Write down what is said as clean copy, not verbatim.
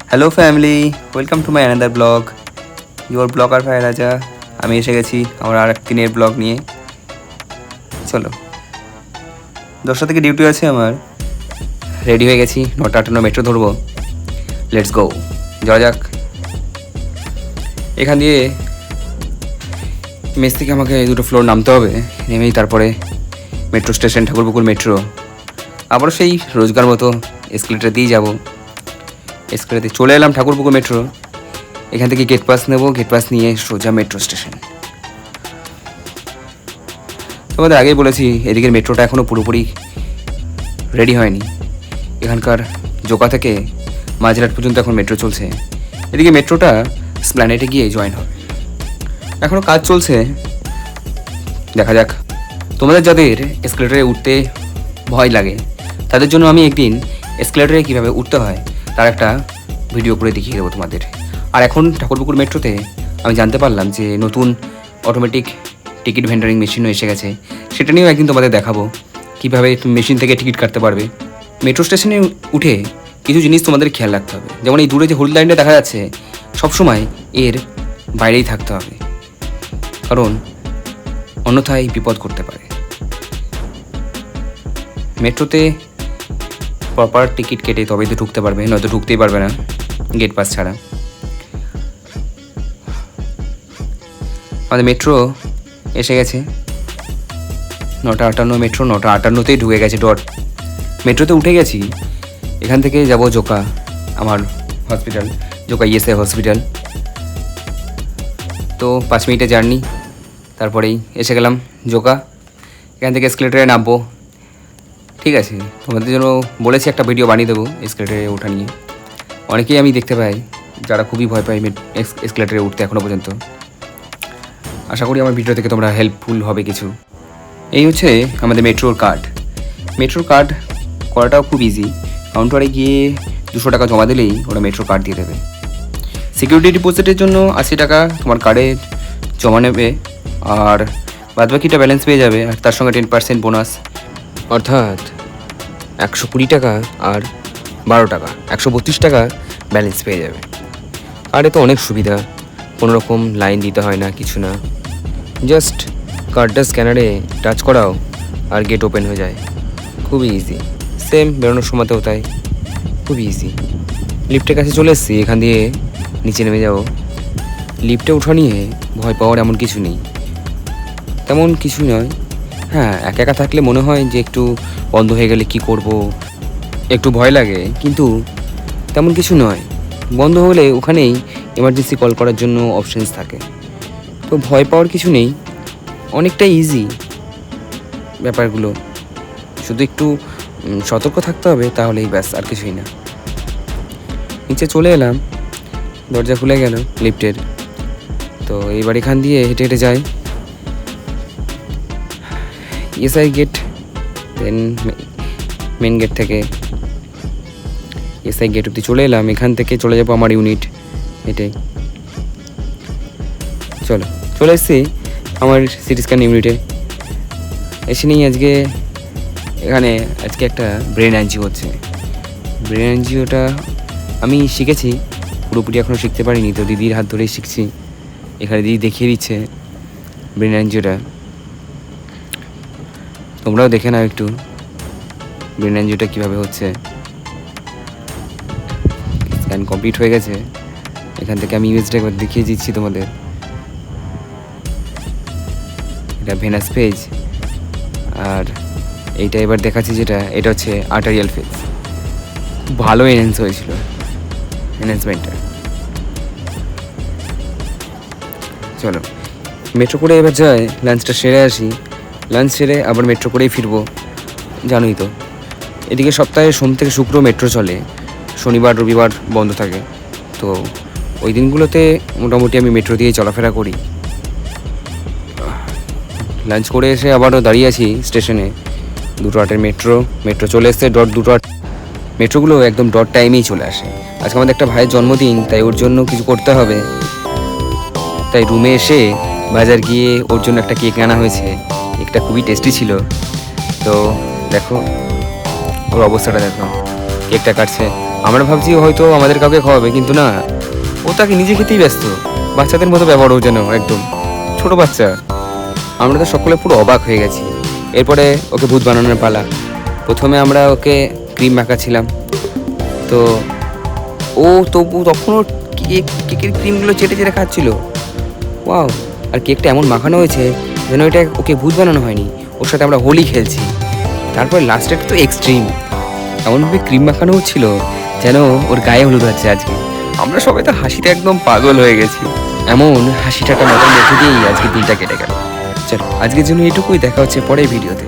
Hello family, welcome to my another blog, your blogger ভাই রাজা। আমি এসে গেছি আমার আর এক দিনের ব্লগ নিয়ে। চলো, 10টা থেকে ডিউটি আছে আমার। রেডি হয়ে গেছি, 9:58 মেট্রো ধরবো। লেটস গো, যাওয়া যাক। এখান দিয়ে মেস থেকে আমাকে 2টো ফ্লোর নামতে হবে, নেমেই তারপরে মেট্রো স্টেশন, ঠাকুরপুকুর মেট্রো। আবারও সেই রোজগার মতো এসকেলেটার দিয়েই যাবো। এসকেলেটারে চলে এলাম ঠাকুরপুকুর মেট্রো। এখান থেকে গেট পাস নেবো, গেট পাস নিয়ে সোজা মেট্রো স্টেশন। তোমাদের আগেই বলেছি, এদিকের মেট্রোটা এখনও পুরোপুরি রেডি হয়নি। এখানকার জোকা থেকে মাঝরাট পর্যন্ত এখন মেট্রো চলছে। এদিকে মেট্রোটা স্প্ল্যানেটে গিয়ে জয়েন হবে। এখনও কাজ চলছে, দেখা যাক। তোমাদের যাদের এসকেলেটারে উঠতে ভয় লাগে তাদের জন্য আমি একদিন এসকেলেটারে কীভাবে উঠতে হয় তার একটা ভিডিও করে দেখিয়ে দেবো তোমাদের। আর এখন ঠাকুরপুকুর মেট্রোতে আমি জানতে পারলাম যে নতুন অটোমেটিক টিকিট ভেন্ডারিং মেশিনও এসে গেছে। সেটা নিয়েও একদিন তোমাদের দেখাবো কীভাবে তুমি মেশিন থেকে টিকিট কাটতে পারবে। মেট্রো স্টেশনে উঠে কিছু জিনিস তোমাদের খেয়াল রাখতে হবে, যেমন এই দূরে যে হলুদ লাইনটা দেখা যাচ্ছে সবসময় এর বাইরেই থাকতে হবে, কারণ অন্যথায় বিপদ করতে পারে। মেট্রোতে প্রপার টিকিট কেটে তবেই তো ঢুকতে পারবে, নয়তো ঢুকতেই পারবে না গেট পাস ছাড়া। আমাদের মেট্রো এসে গেছে, 9:58 মেট্রো, 9:58তেই ঢুকে গেছে ডট। মেট্রোতে উঠে গেছি। এখান থেকে যাব জোকা, আমার হসপিটাল, জোকা ইএসআই হসপিটাল। তো 5 মিনিটের জার্নি, তারপরেই এসে গেলাম জোকা। এখান থেকে এসকেলেটারে নামবো। ঠিক আছে, তোমাদের জন্য বলেছি একটা ভিডিও বানিয়ে দেবো এসকেলেটারে ওঠা নিয়ে। অনেকেই আমি দেখতে পাই যারা খুবই ভয় পায় এসকেলেটারে উঠতে এখনও পর্যন্ত। আশা করি আমার ভিডিও থেকে তোমরা হেল্পফুল হবে কিছু। এই হচ্ছে আমাদের মেট্রোর কার্ড। মেট্রোর কার্ড করাটাও খুব ইজি। কাউন্টারে গিয়ে 200 টাকা জমা দিলেই ওরা মেট্রো কার্ড দিয়ে দেবে। সিকিউরিটি ডিপোজিটের জন্য 80 টাকা তোমার কার্ডে জমা নেবে, আর বাদবাকিটা ব্যালেন্স পেয়ে যাবে, আর তার সঙ্গে 10% বোনাস, অর্থাৎ 120 টাকা আর 12 টাকা, 132 টাকা ব্যালেন্স পেয়ে যাবে। আর এ তো অনেক সুবিধা, কোনো রকম লাইন দিতে হয় না, কিছু না। জাস্ট কার্ডটা স্ক্যানারে টাচ করাও আর গেট ওপেন হয়ে যায়। খুবই ইজি। সেম বেরোনোর সময়তেও তাই, খুবই ইজি। লিফটের কাছে চলে এসেছি, এখান দিয়ে নিচে নেমে যাবো। লিফটে ওঠা নিয়ে ভয় পাওয়ার এমন কিছু নেই, তেমন কিছুই নয়। হ্যাঁ, একা একা থাকলে মনে হয় যে একটু বন্ধ হয়ে গেলে কি করব, একটু ভয় লাগে, কিন্তু তেমন কিছু নয়। বন্ধ হলে ওখানেই এমার্জেন্সি কল করার জন্য অপশানস থাকে, তো ভয় পাওয়ার কিছু নেই। অনেকটাই ইজি ব্যাপারগুলো, শুধু একটু সতর্ক থাকতে হবে, তাহলেই ব্যাস, আর কিছুই না। নিচে চলে এলাম, দরজা খুলে গেল লিফটের। তো এইবার এখান দিয়ে হেঁটে হেঁটে যাই ইএসআই গেট, দেন মেন গেট থেকে এসআই গেট অব্দি চলে এলাম। এখান থেকে চলে যাবো আমার ইউনিট হেঁটে। চলে এসেছি আমার সিটি স্ক্যান ইউনিটে। এসে নিই এখানে একটা ব্রেন অ্যানজিও হচ্ছে। ব্রেন অ্যানজিওটা আমি শিখেছি, পুরোপুরি এখনও শিখতে পারিনি, তো দিদির হাত ধরেই শিখছি। এখানে দিদি দেখিয়ে দিচ্ছে ব্রেন অ্যানজিওটা, তোমরাও দেখে নাও একটু ব্রেন অ্যানজিওটা কীভাবে হচ্ছে। স্ক্যান কমপ্লিট হয়ে গেছে। এখান থেকে আমি ইমেজটা একবার দেখিয়ে দিচ্ছি তোমাদের। এটা ভেনাস পেজ, আর এইটা এবার দেখাচ্ছি যেটা, এটা হচ্ছে আর্টারিয়াল ফেজ। খুব ভালো এনহ্যান্স হয়েছিল এনহ্যান্সমেন্টটা। চলো মেট্রো করে এবার যাই, লাঞ্চটা সেরে আসি। লাঞ্চ সেরে আবার মেট্রো করেই ফিরবো, জানোই তো। এদিকে সপ্তাহে সোম থেকে শুক্র মেট্রো চলে, শনিবার রবিবার বন্ধ থাকে। তো ওই দিনগুলোতে মোটামুটি আমি মেট্রো দিয়েই চলাফেরা করি। লাঞ্চ করে এসে আবারও দাঁড়িয়ে আছি স্টেশনে। 2:08 মেট্রো চলে এসছে, ডট 2:08। মেট্রোগুলো একদম ডট টাইমেই চলে আসে। আজকে আমাদের একটা ভাইয়ের জন্মদিন, তাই ওর জন্য কিছু করতে হবে। তাই রুমে এসে বাজার গিয়ে ওর জন্য একটা কেক আনা হয়েছে। কেকটা খুবই টেস্টি ছিল। তো দেখো ওর অবস্থাটা, দেখো কেকটা কাটছে। আমরা ভাবছি ও হয়তো আমাদের কাউকে খাওয়াবে, কিন্তু না, ও তাকে নিজে খেতেই ব্যস্ত। বাচ্চাদের মতো ব্যবহার ও যেন একদম ছোট বাচ্চা। আমরা তো সকলে পুরো অবাক হয়ে গেছি। এরপরে ওকে ভূত বানানোর পালা। প্রথমে আমরা ওকে ক্রিম মাখাচ্ছিলাম, তো ও তখনও কেকের ক্রিমগুলো চেটে চেটে খাচ্ছিল। ওয়াও! আর কেকটা এমন মাখানো হয়েছে যেন এটা ওকে ভূত বানানো হয়নি, ওর সাথে আমরা হোলি খেলছি। তারপরে লাস্টের তো এক্সট্রিম, এমনভাবে ক্রিম মাখানো হচ্ছিল যেন ওর গায়ে হলুদ হচ্ছে আজকে। আমরা সবাই তো হাসিতে একদম পাগল হয়ে গেছি। এমন হাসিটাটা মজার মধ্যে দিয়েই আজকে দিনটা কেটে গেল। চলো, আজকের জন্য এটুকুই। দেখা হচ্ছে পরের ভিডিওতে।